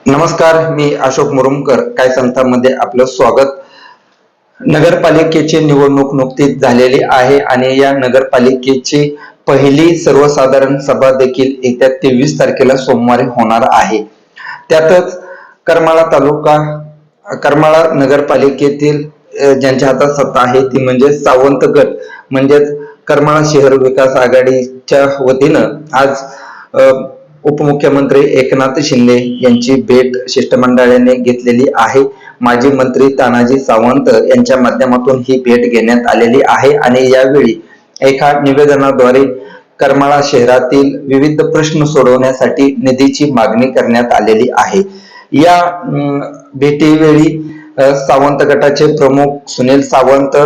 नमस्कार, मी अशोक मुरुमकर. काय संस्थांमध्ये आपलं स्वागत. नगरपालिकेची निवडणूक नुकतीच झालेली आहे आणि या नगरपालिकेची पहिली सर्वसाधारण सभा देखील येत्या 23 तारखेला सोमवारी होणार आहे. त्यातच करमाळा नगरपालिकेतील ज्यांच्या हातात सत्ता आहे ती म्हणजे सावंत गट म्हणजेच करमाळा शहर विकास आघाडीच्या वतीनं आज उपमुख्यमंत्री एकनाथ शिंदे यांची भेट शिष्टमंडळाने घेतलेली आहे. माजी मंत्री तानाजी सावंत यांच्या माध्यमातून ही भेट घेण्यात आलेली आहे आणि यावेळी एका निवेदनाद्वारे करमाळा शहरातील विविध प्रश्न सोडवण्यासाठी निधीची मागणी करण्यात आलेली आहे. या भेटीवेळी सावंत गटाचे प्रमुख सुनील सावंत,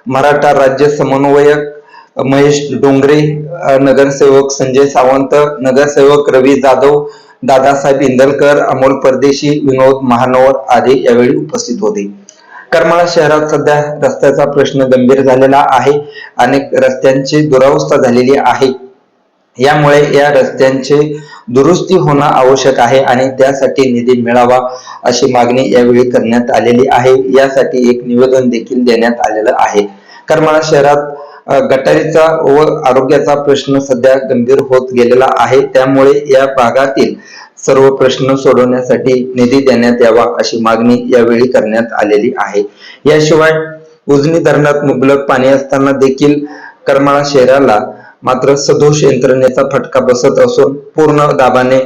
मराठा राज्य समन्वयक महेश डोंगरे, नगरसेवक संजय सावंत, नगरसेवक रवी जाधव, दादासाहेब इंदलकर, अमोल परदेशी, विनोद महानोर आदी यावेळी उपस्थित होते. करमाळा शहरात सध्या रस्त्याचा प्रश्न गंभीर झालेला आहे. अनेक रस्त्यांची दुरावस्था झालेली आहे. यामुळे या रस्त्यांची दुरुस्ती होणं आवश्यक आहे आणि त्यासाठी निधी मिळावा अशी मागणी यावेळी करण्यात आलेली आहे. यासाठी एक निवेदन देखील देण्यात आलेलं आहे. करमाळा शहरात गटारीचा व आरोग्याचा प्रश्न सध्या गंभीर होत गेलेला आहे. त्यामुळे या भागातील सर्व प्रश्न सोडवण्यासाठी निधी देण्यात यावा अशी मागणी यावेळी करण्यात आलेली आहे. याशिवाय उजनी धरणात मुबलक पाणी असताना देखील करमाळा शहराला मात्र सदोष यंत्रणेचा फटका बसत असून पूर्ण दाबाने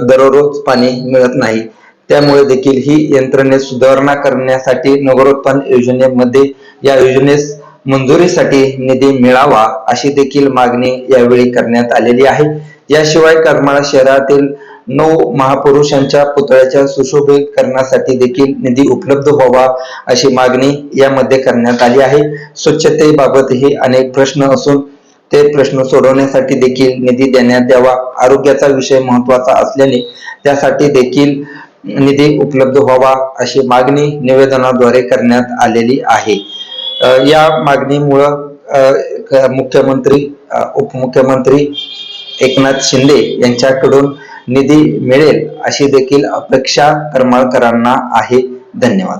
दररोज पाणी मिळत नाही. त्यामुळे देखील ही यंत्रणेत सुधारणा करण्यासाठी नगरोत्थान योजनेमध्ये या योजनेस मंजुरीसाठी निधी मिळावा अशी देखील मागणी यावेळी करण्यात आलेली आहे. याशिवाय करमाळा शहरातील 9 महापुरुषांच्या पुतळ्याच्या सुशोभीकरणासाठी देखील निधी उपलब्ध व्हावा अशी मागणी यामध्ये करण्यात आली आहे. स्वच्छतेबाबतही अनेक प्रश्न असून ते प्रश्न सोडवण्यासाठी देखील निधी देण्यात यावा. आरोग्याचा विषय महत्त्वाचा असल्याने त्यासाठी देखील निधी उपलब्ध व्हावा अशी मागणी निवेदनाद्वारे करण्यात आलेली आहे. या मागणीमुळं मुख्यमंत्री उपमुख्यमंत्री एकनाथ शिंदे यांच्याकडून निधी मिळेल अशी देखील अपेक्षा करमाळकरांना आहे. धन्यवाद.